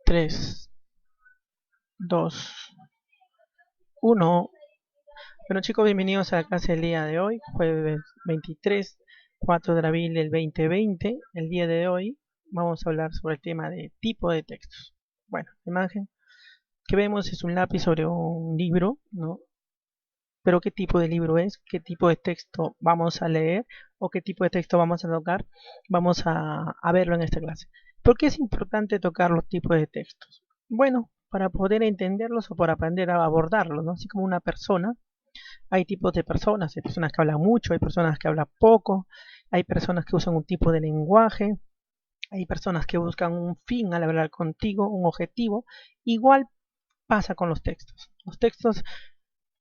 3, 2, 1. Bueno chicos, bienvenidos a la clase del día de hoy, jueves 23, 4 de abril del 2020. El día de hoy vamos a hablar sobre el tema de tipo de textos. Bueno, la imagen que vemos es un lápiz sobre un libro, ¿no? Pero ¿qué tipo de libro es? ¿Qué tipo de texto vamos a leer? ¿O qué tipo de texto vamos a tocar? Vamos a verlo en esta clase. ¿Por qué es importante tocar los tipos de textos? Bueno, para poder entenderlos o para aprender a abordarlos, ¿no? Así como una persona, hay tipos de personas. Hay personas que hablan mucho, hay personas que hablan poco, hay personas que usan un tipo de lenguaje, hay personas que buscan un fin al hablar contigo, un objetivo. Igual pasa con los textos. Los textos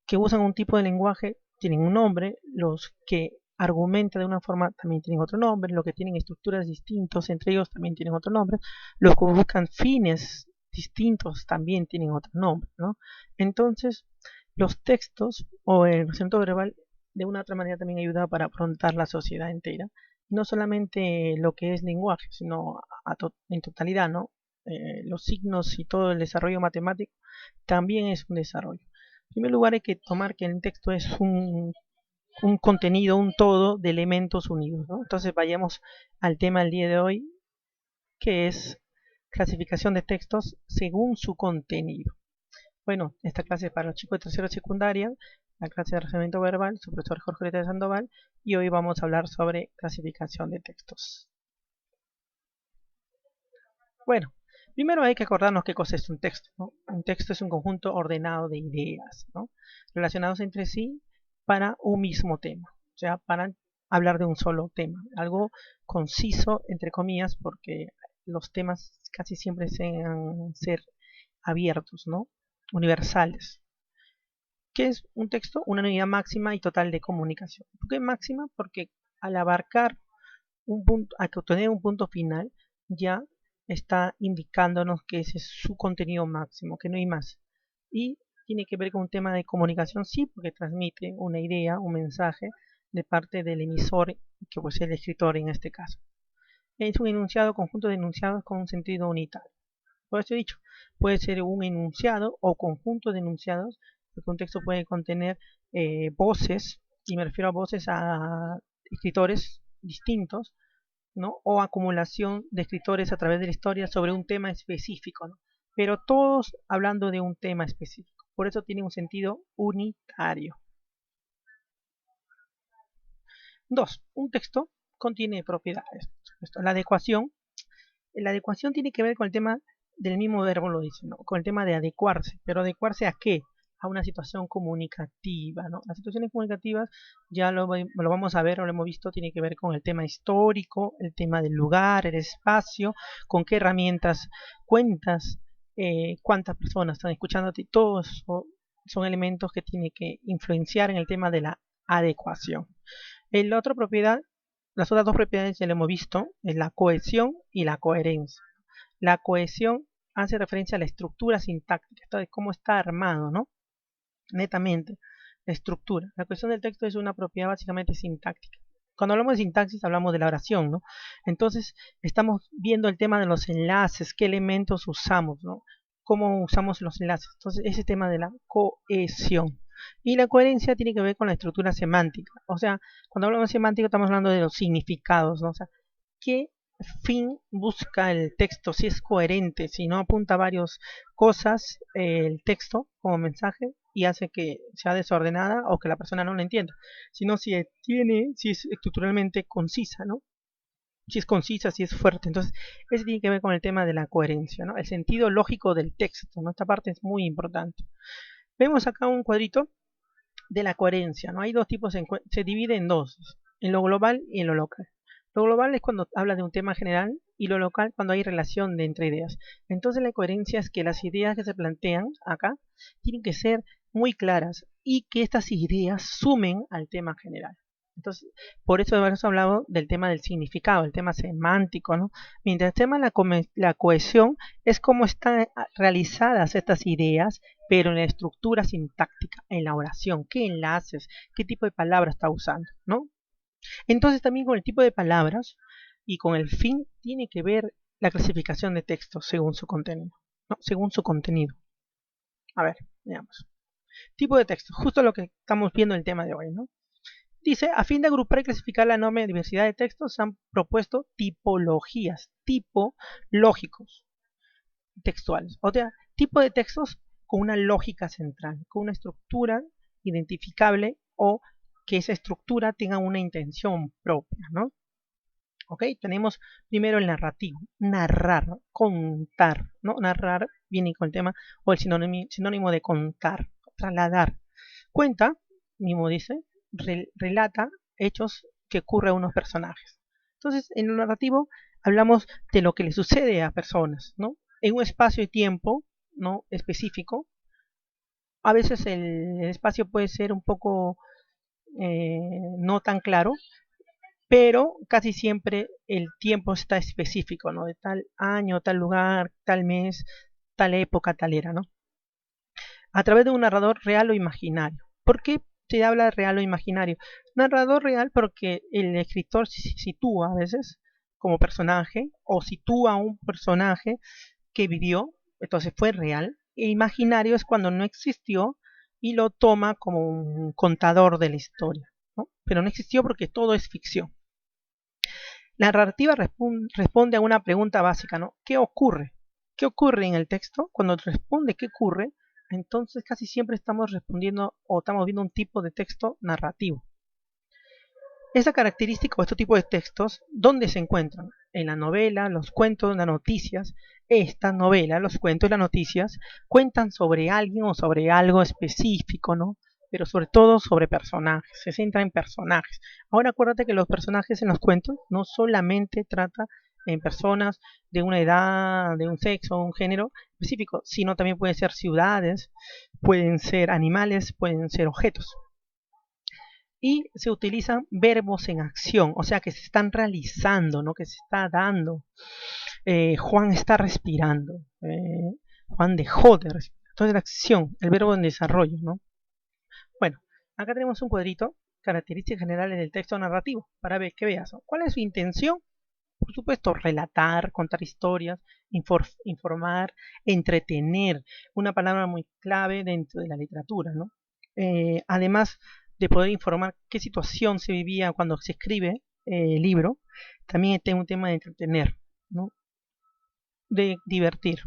que usan un tipo de lenguaje tienen un nombre, los que argumentan de una forma también tienen otro nombre, los que tienen estructuras distintas entre ellos también tienen otro nombre, los que buscan fines distintos también tienen otro nombre, ¿no? Entonces, los textos o el procedimiento verbal de una u otra manera también ayuda para afrontar la sociedad entera, no solamente lo que es lenguaje, sino en totalidad, ¿no? Los signos y todo el desarrollo matemático también es un desarrollo. En primer lugar, hay que tomar que el texto es un contenido, un todo de elementos unidos, ¿no? Entonces vayamos al tema del día de hoy, que es clasificación de textos según su contenido. Bueno, esta clase es para los chicos de tercero de secundaria, la clase de razonamiento verbal, su profesor Jorge Leta de Sandoval, y hoy vamos a hablar sobre clasificación de textos. Bueno, primero hay que acordarnos qué cosa es un texto, ¿no? Un texto es un conjunto ordenado de ideas, ¿no? Relacionados entre sí para un mismo tema, o sea, para hablar de un solo tema, algo conciso, entre comillas, porque los temas casi siempre sean ser abiertos, ¿no? Universales. ¿Qué es un texto? Una unidad máxima y total de comunicación. ¿Por qué máxima? Porque al abarcar un punto, al obtener un punto final, ya está indicándonos que ese es su contenido máximo, que no hay más. Y tiene que ver con un tema de comunicación, sí, porque transmite una idea, un mensaje de parte del emisor, que puede ser el escritor en este caso. Es un enunciado, conjunto de enunciados con un sentido unitario. Por eso he dicho, puede ser un enunciado o conjunto de enunciados, porque un texto puede contener voces, y me refiero a voces a escritores distintos, ¿no? O acumulación de escritores a través de la historia sobre un tema específico, ¿no? Pero todos hablando de un tema específico. Por eso tiene un sentido unitario. 2. Un texto contiene propiedades. La adecuación tiene que ver con el tema del mismo verbo, lo dice, ¿no? Con el tema de adecuarse. ¿Pero adecuarse a qué? A una situación comunicativa, ¿no? Las situaciones comunicativas ya lo vamos a ver o lo hemos visto, tiene que ver con el tema histórico, el tema del lugar, el espacio, con qué herramientas cuentas, cuántas personas están escuchándote, todos son elementos que tienen que influenciar en el tema de la adecuación. La otra propiedad, las otras dos propiedades ya lo hemos visto, es la cohesión y la coherencia. La cohesión hace referencia a la estructura sintáctica, de cómo está armado, ¿no? Netamente, la estructura. La cohesión del texto es una propiedad básicamente sintáctica. Cuando hablamos de sintaxis hablamos de la oración, ¿no? Entonces estamos viendo el tema de los enlaces, qué elementos usamos, ¿no? Cómo usamos los enlaces. Entonces ese tema de la cohesión. Y la coherencia tiene que ver con la estructura semántica. O sea, cuando hablamos de semántica estamos hablando de los significados, ¿no? O sea, qué fin busca el texto, si es coherente, si no apunta a varias cosas el texto como mensaje y hace que sea desordenada o que la persona no lo entienda, sino si es estructuralmente concisa, ¿no? Si es concisa, si es fuerte. Entonces, eso tiene que ver con el tema de la coherencia, ¿no? El sentido lógico del texto, ¿no? Esta parte es muy importante. Vemos acá un cuadrito de la coherencia, ¿no? Hay dos tipos, se divide en dos, en lo global y en lo local. Lo global es cuando habla de un tema general y lo local cuando hay relación de entre ideas. Entonces la coherencia es que las ideas que se plantean acá tienen que ser muy claras y que estas ideas sumen al tema general. Entonces, por eso hemos hablado del tema del significado, el tema semántico, ¿no? Mientras el tema de la cohesión es cómo están realizadas estas ideas, pero en la estructura sintáctica, en la oración, qué enlaces, qué tipo de palabra está usando, ¿no? Entonces también con el tipo de palabras y con el fin tiene que ver la clasificación de textos según su contenido. ¿no? Según su contenido. A ver, veamos. Tipo de texto, justo lo que estamos viendo en el tema de hoy, ¿no? Dice, a fin de agrupar y clasificar la enorme diversidad de textos, se han propuesto tipologías, tipológicos textuales. O sea, tipo de textos con una lógica central, con una estructura identificable o que esa estructura tenga una intención propia, ¿no? Ok, tenemos primero el narrativo, narrar, contar, ¿no? Narrar viene con el tema o el sinónimo de contar, trasladar. Cuenta, mismo dice, relata hechos que ocurren a unos personajes. Entonces, en lo narrativo hablamos de lo que le sucede a personas, ¿no? En un espacio y tiempo, ¿no? Específico. A veces el espacio puede ser un poco no tan claro, pero casi siempre el tiempo está específico, ¿no? De tal año, tal lugar, tal mes, tal época, tal era, ¿no? A través de un narrador real o imaginario. ¿Por qué se habla de real o imaginario? Narrador real porque el escritor se sitúa a veces como personaje o sitúa a un personaje que vivió, entonces fue real, e imaginario es cuando no existió y lo toma como un contador de la historia, ¿no? Pero no existió porque todo es ficción. La narrativa responde a una pregunta básica, ¿no? ¿Qué ocurre? ¿Qué ocurre en el texto? Cuando responde qué ocurre, entonces casi siempre estamos respondiendo o estamos viendo un tipo de texto narrativo. Esa característica o este tipo de textos, ¿dónde se encuentran? En la novela, los cuentos, las noticias. Esta novela, los cuentos y las noticias cuentan sobre alguien o sobre algo específico, ¿no? Pero sobre todo sobre personajes, se centra en personajes. Ahora acuérdate que los personajes en los cuentos no solamente trata en personas de una edad, de un sexo, un género específico, sino también pueden ser ciudades, pueden ser animales, pueden ser objetos. Y se utilizan verbos en acción, o sea que se están realizando, ¿no? Que se está dando. Juan está respirando. Juan dejó de respirar. Entonces la acción, el verbo en desarrollo, ¿no? Bueno, acá tenemos un cuadrito, características generales del texto narrativo, para ver que veas, ¿no? ¿Cuál es su intención? Por supuesto, relatar, contar historias, informar, entretener, una palabra muy clave dentro de la literatura, ¿no? Además de poder informar qué situación se vivía cuando se escribe el libro, también tengo un tema de entretener, ¿no? De divertir.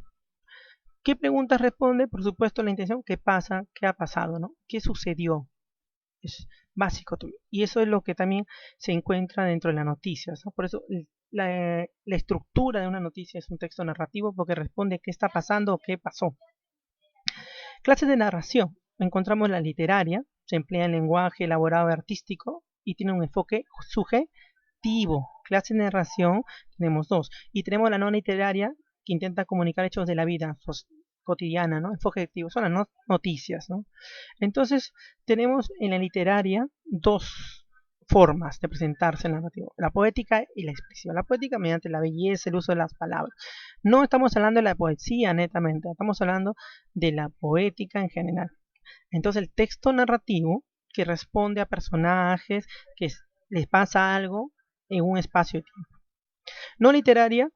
¿Qué preguntas responde? Por supuesto, la intención, ¿qué pasa? ¿Qué ha pasado? ¿No? ¿Qué sucedió? Es básico. Y eso es lo que también se encuentra dentro de las noticias, ¿no? Por eso la estructura de una noticia es un texto narrativo porque responde qué está pasando o qué pasó. Clases de narración. Encontramos la literaria, se emplea en lenguaje elaborado y artístico y tiene un enfoque subjetivo. Clases de narración tenemos dos. Y tenemos la no literaria que intenta comunicar hechos de la vida cotidiana, ¿no? Enfoque activo, son las noticias, ¿no? Entonces, tenemos en la literaria dos formas de presentarse en el narrativo, la poética y la expresiva. La poética mediante la belleza, el uso de las palabras. No estamos hablando de la poesía netamente, estamos hablando de la poética en general. Entonces, el texto narrativo que responde a personajes, que les pasa algo en un espacio de tiempo. No literaria,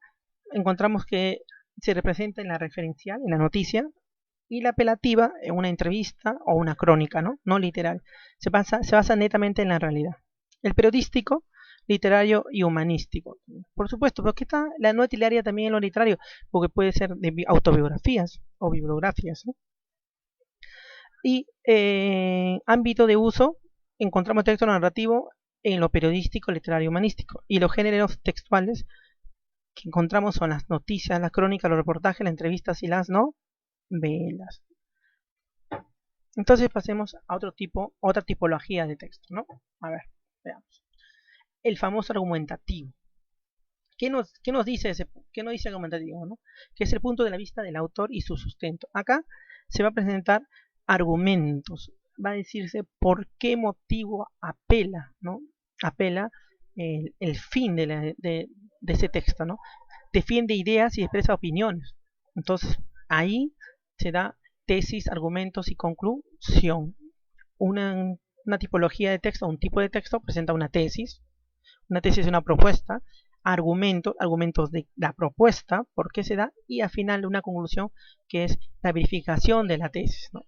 encontramos que se representa en la referencial, en la noticia, y la apelativa en una entrevista o una crónica, ¿no? No literal. Se basa netamente en la realidad. El periodístico, literario y humanístico. Por supuesto, porque está la no literaria también en lo literario, porque puede ser de autobiografías o bibliografías, ¿no? Y ámbito de uso, encontramos texto narrativo en lo periodístico, literario y humanístico. Y los géneros textuales que encontramos son las noticias, las crónicas, los reportajes, las entrevistas y las novelas. Entonces pasemos a otra tipología de texto, ¿no? A ver, veamos. El famoso argumentativo. ¿Qué nos dice argumentativo, ¿no? Que es el punto de la vista del autor y su sustento. Acá se va a presentar argumentos. Va a decirse por qué motivo apela, ¿no? Apela el fin de ese texto, ¿no? Defiende ideas y expresa opiniones. Entonces, ahí se da tesis, argumentos y conclusión. Una tipología de texto, un tipo de texto presenta una tesis es una propuesta, argumentos de la propuesta, por qué se da, y al final una conclusión que es la verificación de la tesis, ¿no?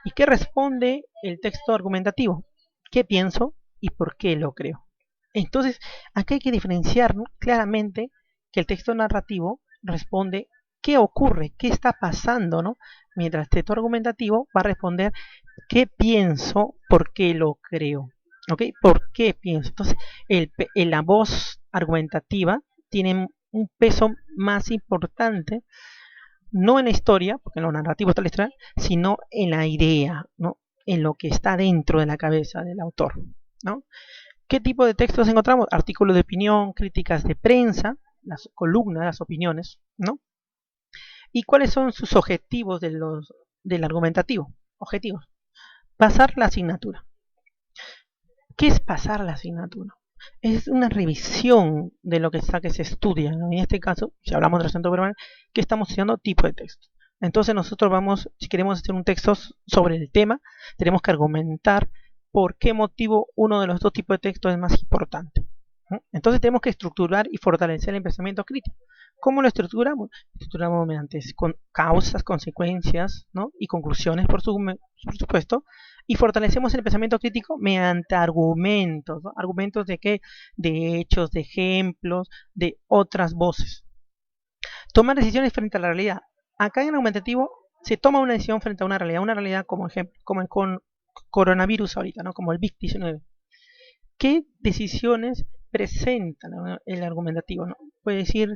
¿Y qué responde el texto argumentativo? ¿Qué pienso y por qué lo creo? Entonces, aquí hay que diferenciar, ¿no?, claramente que el texto narrativo responde qué ocurre, qué está pasando, ¿no? Mientras el texto argumentativo va a responder qué pienso, por qué lo creo. ¿Ok? ¿Por qué pienso? Entonces, la voz argumentativa tiene un peso más importante, no en la historia, porque en lo narrativo está la historia, sino en la idea, ¿no? En lo que está dentro de la cabeza del autor, ¿no? ¿Qué tipo de textos encontramos? Artículos de opinión, críticas de prensa, las columnas, las opiniones, ¿no? ¿Y cuáles son sus objetivos del argumentativo? Objetivos. Pasar la asignatura. ¿Qué es pasar la asignatura? Es una revisión de lo que se estudia, ¿no? En este caso, si hablamos de acento verbal, que estamos estudiando tipo de texto. Entonces nosotros vamos, si queremos hacer un texto sobre el tema, tenemos que argumentar por qué motivo uno de los dos tipos de texto es más importante, ¿no? Entonces tenemos que estructurar y fortalecer el pensamiento crítico. ¿Cómo lo estructuramos? Estructuramos mediante causas, consecuencias, ¿no?, y conclusiones, por supuesto, y fortalecemos el pensamiento crítico mediante argumentos, ¿no? ¿Argumentos de qué? De hechos, de ejemplos, de otras voces. Tomar decisiones frente a la realidad. Acá en el argumentativo se toma una decisión frente a una realidad como ejemplo, como el coronavirus ahorita, ¿no?, como el COVID-19. ¿Qué decisiones presenta, ¿no?, el argumentativo, ¿no? Puede decir,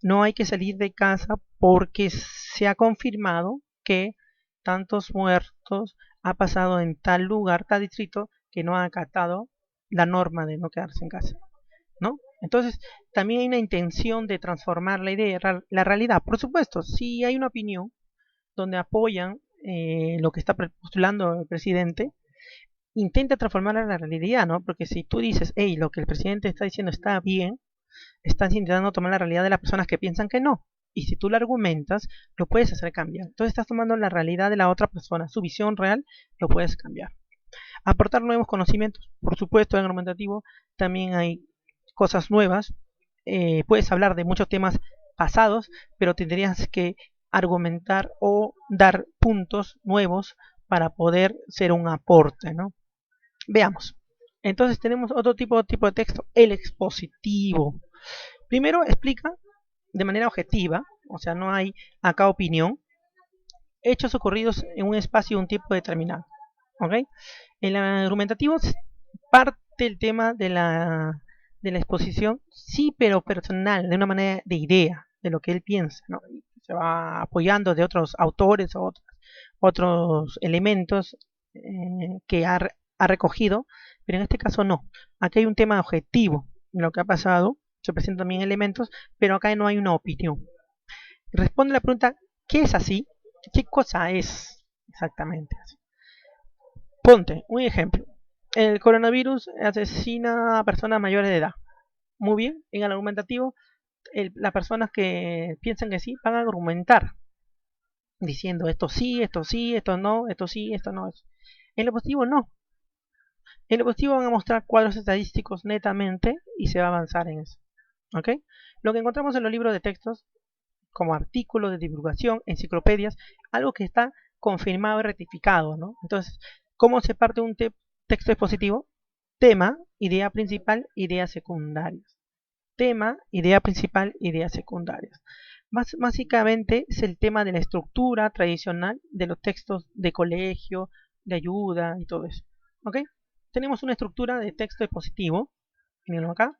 no hay que salir de casa porque se ha confirmado que tantos muertos ha pasado en tal lugar, tal distrito, que no ha acatado la norma de no quedarse en casa, ¿no? Entonces, también hay una intención de transformar la idea, la realidad. Por supuesto, si hay una opinión donde apoyan lo que está postulando el presidente, intenta transformarla en la realidad, ¿no? Porque si tú dices, hey, lo que el presidente está diciendo está bien, estás intentando tomar la realidad de las personas que piensan que no. Y si tú lo argumentas, lo puedes hacer cambiar. Entonces estás tomando la realidad de la otra persona, su visión real, lo puedes cambiar. Aportar nuevos conocimientos. Por supuesto, en el argumentativo también hay cosas nuevas. Puedes hablar de muchos temas pasados, pero tendrías que argumentar o dar puntos nuevos para poder ser un aporte, ¿no? Veamos. Entonces tenemos otro tipo de texto, el expositivo. Primero explica de manera objetiva, o sea, no hay acá opinión, hechos ocurridos en un espacio y un tiempo determinado. ¿Ok? El argumentativo parte el tema de la exposición, sí, pero personal, de una manera de idea, de lo que él piensa, ¿no? Se va apoyando de otros autores o otros elementos que ha recogido, pero en este caso no. Aquí hay un tema objetivo en lo que ha pasado, se presentan también elementos, pero acá no hay una opinión. Responde la pregunta, ¿qué es así? ¿Qué cosa es exactamente así? Ponte un ejemplo. El coronavirus asesina a personas mayores de edad. Muy bien, en el argumentativo, las personas que piensan que sí van a argumentar diciendo esto sí, esto no, esto sí, esto no. En lo positivo no. En lo positivo van a mostrar cuadros estadísticos netamente y se va a avanzar en eso. ¿Ok? Lo que encontramos en los libros de textos, como artículos de divulgación, enciclopedias, algo que está confirmado y rectificado, ¿no? Entonces, ¿cómo se parte un texto expositivo? Tema, idea principal, ideas secundarias. Tema, idea principal, ideas secundarias. Básicamente es el tema de la estructura tradicional de los textos de colegio, de ayuda y todo eso. ¿Ok? Tenemos una estructura de texto expositivo, mirenlo acá,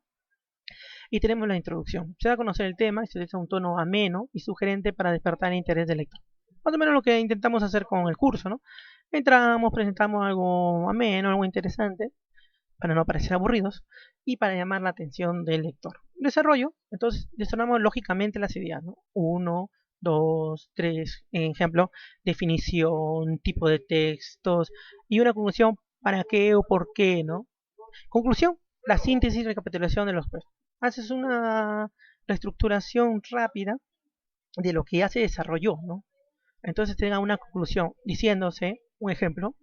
y tenemos la introducción. Se da a conocer el tema y se utiliza un tono ameno y sugerente para despertar el interés del lector. Más o menos lo que intentamos hacer con el curso, ¿no? Entramos, presentamos algo ameno, algo interesante, para no parecer aburridos y para llamar la atención del lector. Desarrollo, entonces desarrollamos lógicamente las ideas, ¿no? 1, 2, 3, ejemplo, definición, tipo de textos y una conclusión, para qué o por qué, ¿no? Conclusión, la síntesis y recapitulación de los puestos. Haces una reestructuración rápida de lo que ya se desarrolló, ¿no? Entonces tenga una conclusión diciéndose, un ejemplo,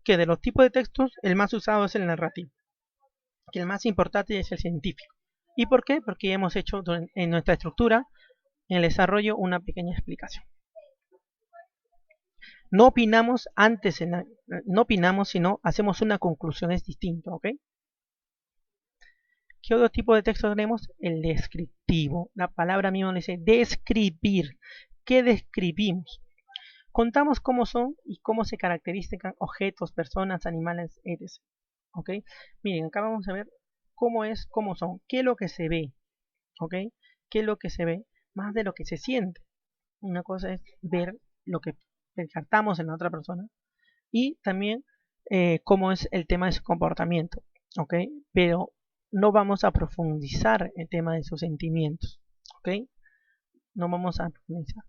que de los tipos de textos el más usado es el narrativo, que el más importante es el científico, ¿Y por qué? Porque ya hemos hecho en nuestra estructura, en el desarrollo, una pequeña explicación. No opinamos no opinamos, sino hacemos una conclusión, es distinto, ¿ok? ¿Qué otro tipo de texto tenemos? El descriptivo. La palabra misma dice describir. ¿Qué describimos? Contamos cómo son y cómo se caracterizan objetos, personas, animales, etc. ¿Ok? Miren, acá vamos a ver cómo son, qué es lo que se ve, ¿ok? ¿Qué es lo que se ve? Más de lo que se siente. Una cosa es ver lo que descartamos en la otra persona y también cómo es el tema de su comportamiento, ¿ok? Pero no vamos a profundizar el tema de sus sentimientos, ¿ok? No vamos a profundizar.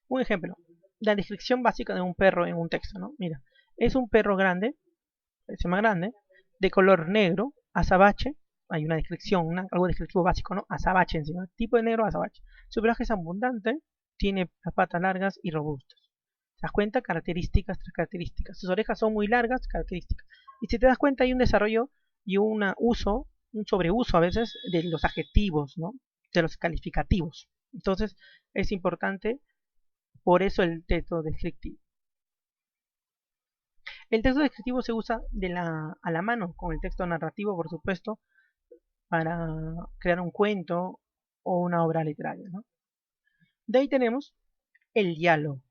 Un ejemplo, la descripción básica de un perro en un texto, ¿no? Mira, es un perro grande, es más grande, de color negro, azabache, hay una descripción, algo descriptivo básico, ¿no? Azabache encima, tipo de negro azabache. Su pelaje es abundante, tiene las patas largas y robustas. ¿Te das cuenta? Características tras características. Sus orejas son muy largas, características. Y si te das cuenta hay un desarrollo y un sobreuso a veces de los adjetivos, ¿no? De los calificativos. Entonces es importante, por eso el texto descriptivo. El texto descriptivo se usa a la mano con el texto narrativo, por supuesto, para crear un cuento o una obra literaria, ¿no? De ahí tenemos el diálogo.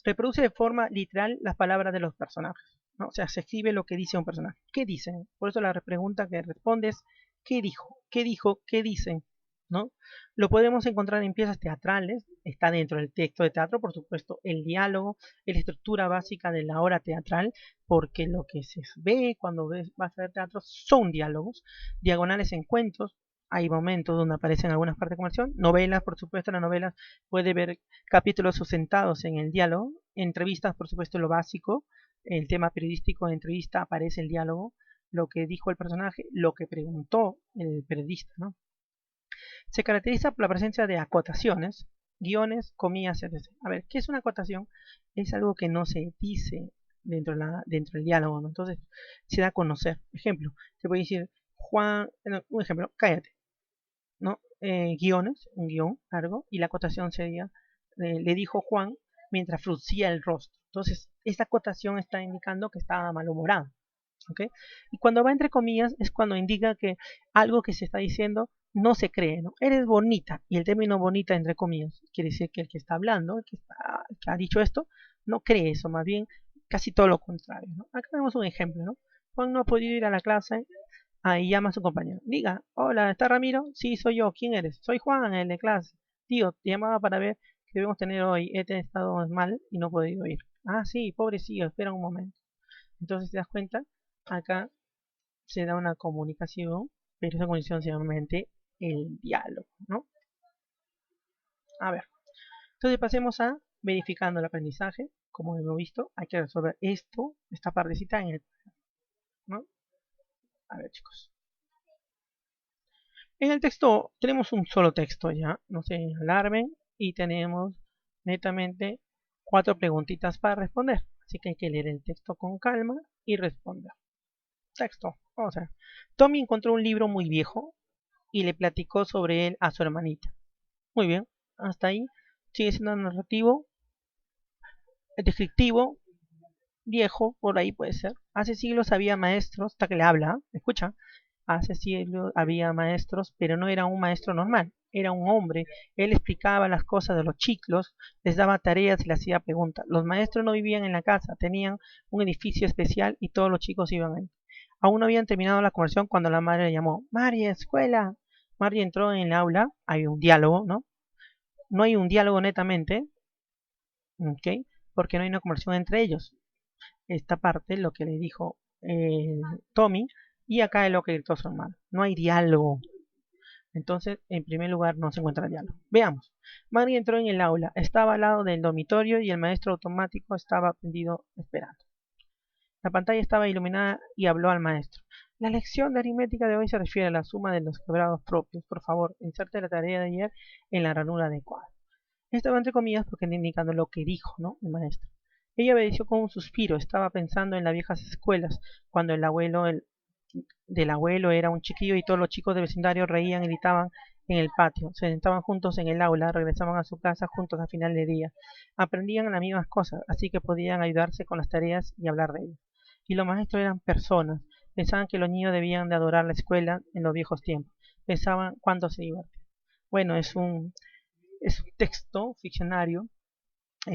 Reproduce de forma literal las palabras de los personajes, ¿no? O sea, se escribe lo que dice un personaje. ¿Qué dicen? Por eso la pregunta que respondes, ¿qué dijo? ¿Qué dijo? ¿Qué dicen? ¿No? Lo podemos encontrar en piezas teatrales, está dentro del texto de teatro, por supuesto, el diálogo, es la estructura básica de la obra teatral, porque lo que se ve cuando vas a ver teatro son diálogos, diagonales en cuentos, hay momentos donde aparecen algunas partes de conversación, novelas, por supuesto, las novelas puede ver capítulos sustentados en el diálogo, entrevistas, por supuesto, lo básico, el tema periodístico de entrevista aparece el diálogo, lo que dijo el personaje, lo que preguntó el periodista, ¿no? Se caracteriza por la presencia de acotaciones, guiones, comillas, etc. A ver, ¿qué es una acotación? Es algo que no se dice dentro del diálogo, ¿no? Entonces se da a conocer. Ejemplo, se puede decir, Juan, no, un ejemplo, cállate, ¿no? Guiones, un guión largo, y la acotación sería, le dijo Juan mientras fruncía el rostro. Entonces, esta acotación está indicando que estaba malhumorado. ¿Ok? Y cuando va entre comillas es cuando indica que algo que se está diciendo no se cree, ¿no? Eres bonita, y el término bonita entre comillas quiere decir que el que está hablando, que ha dicho esto, no cree eso, más bien casi todo lo contrario, ¿no? Acá tenemos un ejemplo, ¿no? Juan no ha podido ir a la clase, ahí llama a su compañero. Diga, hola, ¿está Ramiro? Sí, soy yo. ¿Quién eres? Soy Juan, el de clase. Tío, te llamaba para ver qué debemos tener hoy. He estado mal y no he podido ir. Ah, sí, pobrecillo, espera un momento. Entonces, ¿te das cuenta? Acá se da una comunicación, pero esa comunicación se llama el diálogo, ¿no? A ver, entonces pasemos a verificando el aprendizaje. Como hemos visto, hay que resolver esta partecita en el, ¿no? A ver, chicos. En el texto tenemos un solo texto ya, no se alarmen, y tenemos netamente 4 preguntitas para responder. Así que hay que leer el texto con calma y responder. Texto, vamos a ver. Tommy encontró un libro muy viejo y le platicó sobre él a su hermanita. Muy bien, hasta ahí sigue siendo narrativo, descriptivo, viejo, por ahí puede ser. Hace siglos había maestros, hasta que le habla, escucha, hace siglos había maestros, pero no era un maestro normal, era un hombre. Él explicaba las cosas de los chicos, les daba tareas y les hacía preguntas. Los maestros no vivían en la casa, tenían un edificio especial y todos los chicos iban ahí. Aún no habían terminado la conversación cuando la madre le llamó, María, escuela. María entró en el aula, hay un diálogo, ¿no? No hay un diálogo netamente, ¿ok? Porque no hay una conversación entre ellos. Esta parte, lo que le dijo Tommy, y acá es lo que gritó su hermano. No hay diálogo. Entonces, en primer lugar, no se encuentra diálogo. Veamos. María entró en el aula, estaba al lado del dormitorio y el maestro automático estaba prendido esperando. La pantalla estaba iluminada y habló al maestro. La lección de aritmética de hoy se refiere a la suma de los quebrados propios. Por favor, inserte la tarea de ayer en la ranura adecuada. Estaba entre comillas porque está indicando lo que dijo, ¿no? El maestro. Ella obedeció con un suspiro, estaba pensando en las viejas escuelas, cuando el abuelo del abuelo era un chiquillo y todos los chicos del vecindario reían y gritaban en el patio, se sentaban juntos en el aula, regresaban a su casa juntos a final de día, aprendían las mismas cosas, así que podían ayudarse con las tareas y hablar de ellas. Y los maestros eran personas, pensaban que los niños debían de adorar la escuela en los viejos tiempos, pensaban cuándo se divertían. Bueno, es un texto ficcionario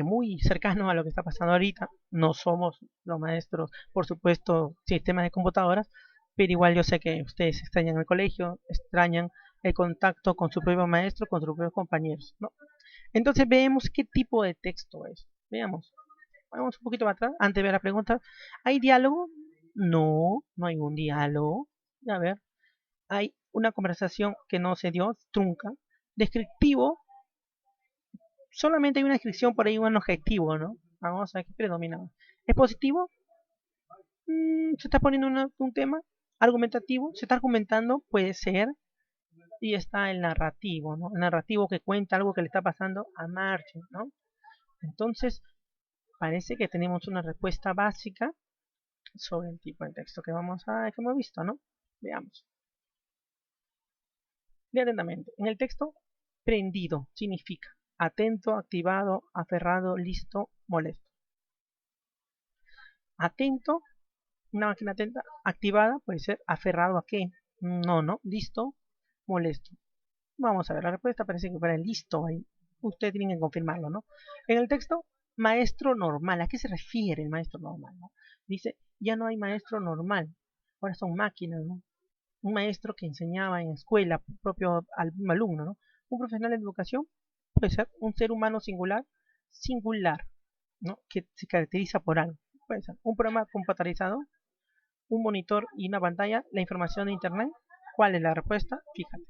muy cercano a lo que está pasando ahorita. No somos los maestros, por supuesto, sistemas de computadoras, pero igual yo sé que ustedes extrañan el colegio, extrañan el contacto con su propio maestro, con sus propios compañeros, ¿no? Entonces veamos qué tipo de texto es. Veamos. Vamos un poquito más atrás, antes de ver la pregunta. ¿Hay diálogo? No, no hay un diálogo. A ver, hay una conversación que no se dio, trunca. Descriptivo, solamente hay una descripción por ahí, un objetivo, ¿no? Vamos a ver qué predomina. ¿Es positivo? Se está poniendo un tema argumentativo, se está argumentando, puede ser, y está el narrativo, ¿no? El narrativo que cuenta algo que le está pasando a Marge, ¿no? Entonces, parece que tenemos una respuesta básica sobre el tipo de texto que hemos visto, ¿no? Veamos. Lea atentamente. En el texto, prendido significa atento, activado, aferrado, listo, molesto. Atento, una máquina atenta, activada, puede ser aferrado a qué. No, listo, molesto. Vamos a ver, la respuesta parece que para el listo ahí. Ustedes tienen que confirmarlo, ¿no? En el texto, maestro normal. ¿A qué se refiere el maestro normal, no? Dice, ya no hay maestro normal. Ahora son máquinas, ¿no? Un maestro que enseñaba en escuela, propio alumno, ¿no? Un profesional de educación puede ser un ser humano singular, ¿no? Que se caracteriza por algo. Puede ser un programa computarizado, un monitor y una pantalla, la información de internet. ¿Cuál es la respuesta? Fíjate.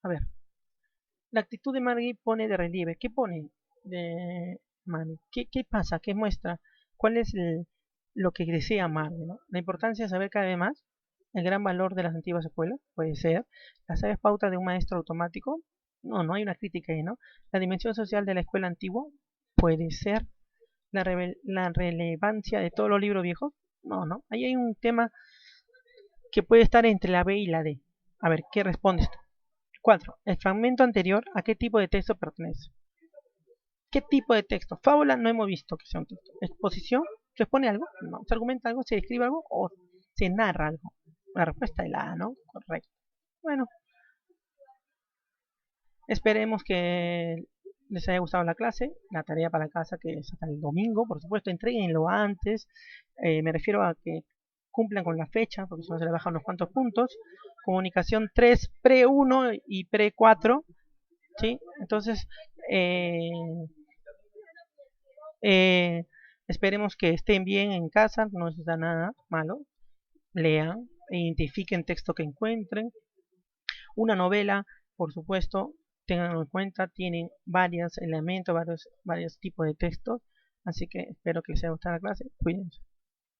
A ver, la actitud de Margie pone de relieve. ¿Qué pone de Margie? ¿Qué pasa? ¿Qué muestra? ¿Cuál es lo que desea Margie, ¿no? La importancia de saber cada vez más el gran valor de las antiguas escuelas, puede ser. Las sabias pautas de un maestro automático, no hay una crítica ahí, ¿no? La dimensión social de la escuela antigua, puede ser. La relevancia de todos los libros viejos, no. Ahí hay un tema que puede estar entre la B y la D. A ver, ¿qué responde esto? 4. El fragmento anterior, ¿a qué tipo de texto pertenece? ¿Qué tipo de texto? Fábula no hemos visto que sea un texto. Exposición, ¿se expone algo? No. ¿Se argumenta algo? ¿Se describe algo? ¿O se narra algo? La respuesta es la A, ¿no? Correcto. Bueno, esperemos que les haya gustado la clase. La tarea para casa que es hasta el domingo, por supuesto, entreguenlo antes. Me refiero a que cumplan con la fecha, porque si no se les bajan unos cuantos puntos. Comunicación 3, pre 1 y pre 4. ¿Sí? Entonces, eh, eh, esperemos que estén bien en casa, no les da nada malo. Lean, identifiquen texto que encuentren. Una novela, por supuesto, tenganlo en cuenta, tienen varios elementos, varios tipos de textos. Así que espero que les haya gustado la clase. Cuídense.